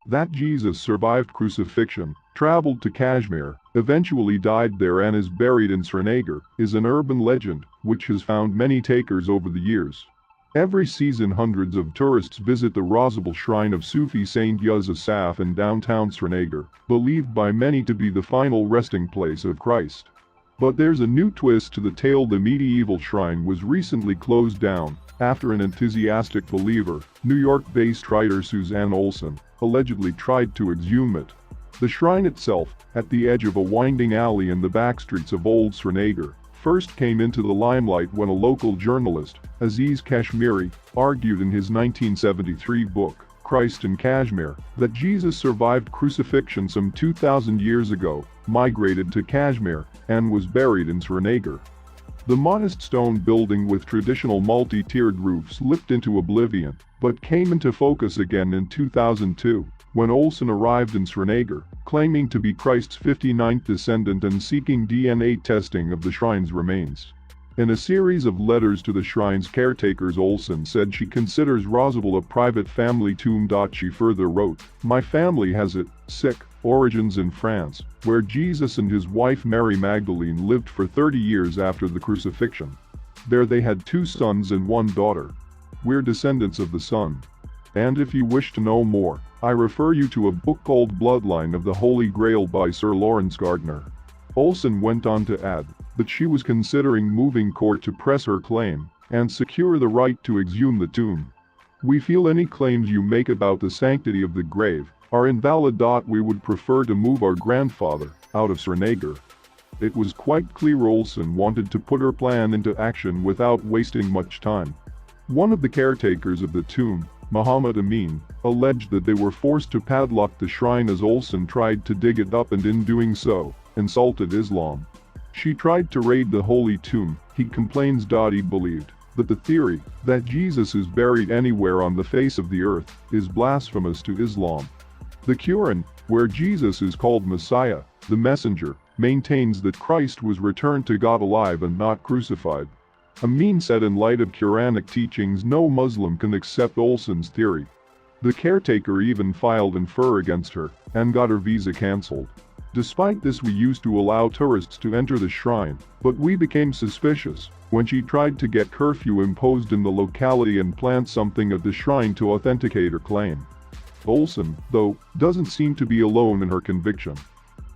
That Jesus survived crucifixion, traveled to Kashmir, eventually died there and is buried in Srinagar, is an urban legend, which has found many takers over the years. Every season hundreds of tourists visit the Rosable shrine of Sufi Saint Yuz Asaf in downtown Srinagar, believed by many to be the final resting place of Christ. But there's a new twist to the tale. The medieval shrine was recently closed down, after an enthusiastic believer, New York-based writer Suzanne Olson, allegedly tried to exhume it. The shrine itself, at the edge of a winding alley in the backstreets of Old Srinagar, first came into the limelight when a local journalist, Aziz Kashmiri, argued in his 1973 book, Christ in Kashmir, that Jesus survived crucifixion some 2,000 years ago, migrated to Kashmir, and was buried in Srinagar. The modest stone building with traditional multi-tiered roofs slipped into oblivion, but came into focus again in 2002, when Olson arrived in Srinagar, claiming to be Christ's 59th descendant and seeking DNA testing of the shrine's remains. In a series of letters to the shrine's caretakers, Olson said she considers Rosable a private family tomb. She further wrote, "My family has origins in France, where Jesus and his wife Mary Magdalene lived for 30 years after the crucifixion. There they had 2 sons and 1 daughter. We're descendants of the son. And if you wish to know more, I refer you to a book called Bloodline of the Holy Grail by Sir Lawrence Gardner." Olson went on to add that she was considering moving court to press her claim and secure the right to exhume the tomb. "We feel any claims you make about the sanctity of the grave are invalid. We would prefer to move our grandfather out of Srinagar." It was quite clear Olson wanted to put her plan into action without wasting much time. One of the caretakers of the tomb, Muhammad Amin, alleged that they were forced to padlock the shrine as Olson tried to dig it up and in doing so, insulted Islam. She tried to raid the holy tomb, he complains. He believed that the theory that Jesus is buried anywhere on the face of the earth is blasphemous to Islam. The Quran, where Jesus is called Messiah, the messenger, maintains that Christ was returned to God alive and not crucified. Amin said in light of Quranic teachings no Muslim can accept Olson's theory. The caretaker even filed an FIR against her and got her visa cancelled. "Despite this, we used to allow tourists to enter the shrine, but we became suspicious when she tried to get curfew imposed in the locality and plant something at the shrine to authenticate her claim." Olson, though, doesn't seem to be alone in her conviction.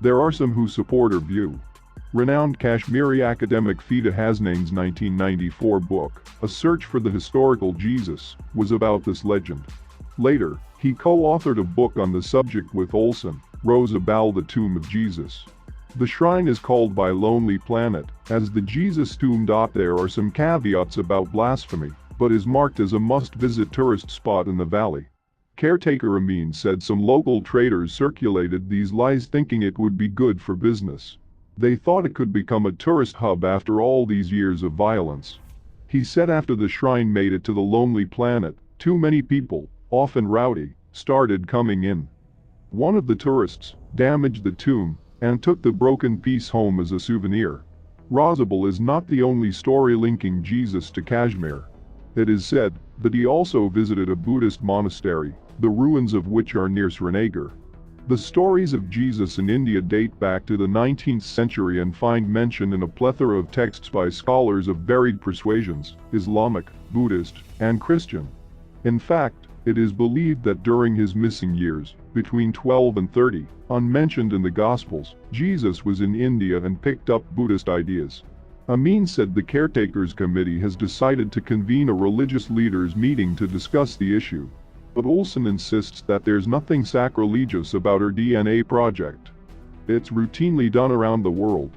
There are some who support her view. Renowned Kashmiri academic Fida Hasnain's 1994 book, A Search for the Historical Jesus, was about this legend. Later, he co-authored a book on the subject with Olson, Rosable, The Tomb of Jesus. The shrine is called by Lonely Planet as the Jesus tomb. There are some caveats about blasphemy, but is marked as a must-visit tourist spot in the valley. Caretaker Amin said some local traders circulated these lies thinking it would be good for business. They thought it could become a tourist hub after all these years of violence. He said after the shrine made it to the Lonely Planet, too many people, often rowdy, started coming in. One of the tourists damaged the tomb and took the broken piece home as a souvenir. Rosable is not the only story linking Jesus to Kashmir. It is said that he also visited a Buddhist monastery, the ruins of which are near Srinagar. The stories of Jesus in India date back to the 19th century and find mention in a plethora of texts by scholars of varied persuasions, Islamic, Buddhist, and Christian. In fact, it is believed that during his missing years, between 12 and 30, unmentioned in the Gospels, Jesus was in India and picked up Buddhist ideas. Amin said the caretakers committee has decided to convene a religious leaders meeting to discuss the issue. But Olson insists that there's nothing sacrilegious about her DNA project. It's routinely done around the world.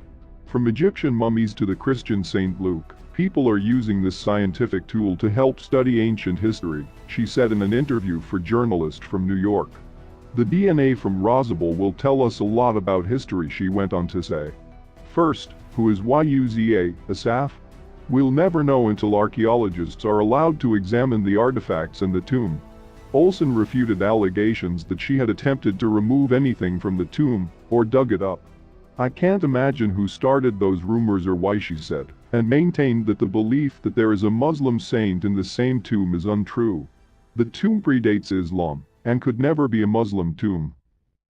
From Egyptian mummies to the Christian Saint Luke, people are using this scientific tool to help study ancient history, she said in an interview for journalists from New York. The DNA from Rosable will tell us a lot about history, she went on to say. First, who is Yuza Asaf? We'll never know until archaeologists are allowed to examine the artifacts in the tomb. Olson refuted allegations that she had attempted to remove anything from the tomb or dug it up. "I can't imagine who started those rumors or why," she said, and maintained that the belief that there is a Muslim saint in the same tomb is untrue. The tomb predates Islam, and could never be a Muslim tomb.